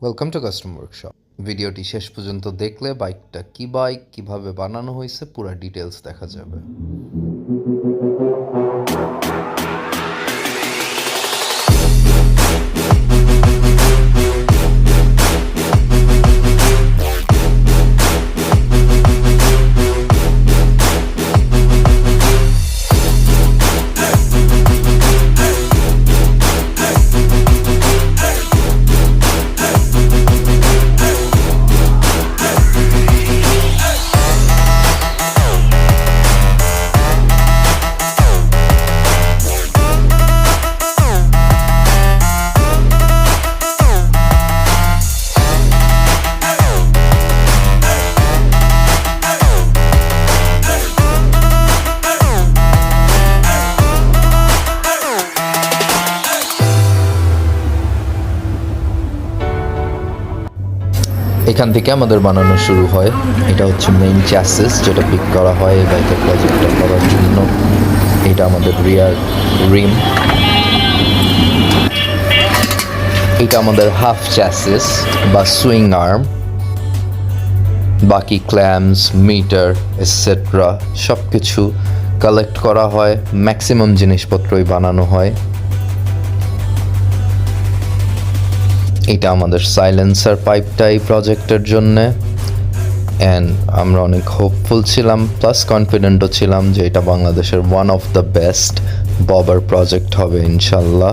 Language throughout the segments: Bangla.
Welcome to custom workshop. ভিডিওটি শেষ পর্যন্ত দেখলে বাইকটা কি বাইক, কিভাবে বানানো হয়েছে পুরো ডিটেলস দেখা যাবে। এখান থেকে আমাদের বানানো শুরু হয়। এটা হচ্ছে মেইন চ্যাসিস, যেটা পিক করা হয় এই বাইকের প্রজেক্টটা করার জন্য। এটা আমাদের রিয়ার রিম, এটা আমাদের হাফ চ্যাসিস বা সুইং আর্ম, বাকি ক্ল্যাম্পস, মিটার এটসেট্রা সব কিছু কালেক্ট করা হয়। ম্যাক্সিমাম জিনিসপত্রই বানানো হয়। এটা আমাদের সাইলেন্সার পাইপটা এই প্রজেক্টের জন্যে, অ্যান্ড আমরা অনেক হোপফুল ছিলাম প্লাস কনফিডেন্টও ছিলাম যে এটা বাংলাদেশের one of the best ববার project হবে ইনশাল্লাহ।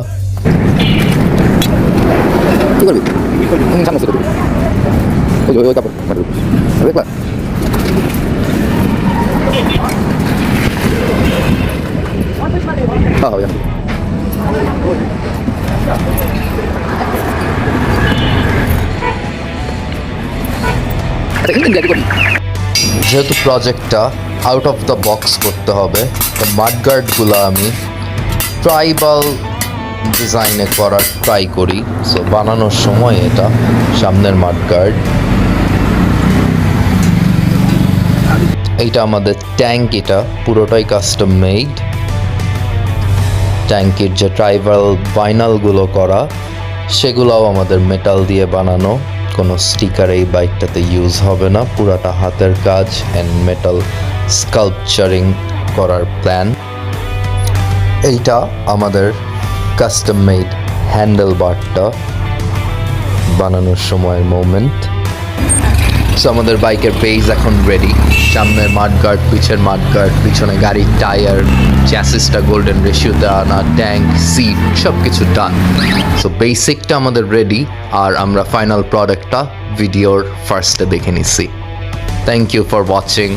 যেহেতু প্রজেক্টটা আউট অফ দ্য বক্স করতে হবে, তো মাডগার্ডগুলো আমি ট্রাইবাল ডিজাইনে করার ট্রাই করি। সো বানানোর সময় এটা সামনের মাডগার্ড। এইটা আমাদের ট্যাঙ্ক, এটা পুরোটাই কাস্টম মেড। ট্যাঙ্কের যে ট্রাইবাল বাইনালগুলো করা সেগুলোও আমাদের মেটাল দিয়ে বানানো। কোনো স্টিকার এই বাইকটাতে ইউজ হবে না, পুরাটা হাতের কাজ অ্যান্ড মেটাল স্কাল্পচারিং করার প্ল্যান। এইটা আমাদের কাস্টম মেড হ্যান্ডেল বারটা বানানোর সময়ের মোমেন্ট। সো আমাদের বাইকের বেজ এখন রেডি। সামনের মাডগার্ড, পিছের মাডগার্ড, পিছনে গাড়ির টায়ার, চ্যাসিসটা গোল্ডেন রেশিওতে আনা, ট্যাঙ্ক, সিট সব কিছু ডান। সো বেসিকটা আমাদের রেডি, আর আমরা ফাইনাল প্রোডাক্টটা ভিডিওর ফার্স্টে দেখে নিচ্ছি। Thank you for watching.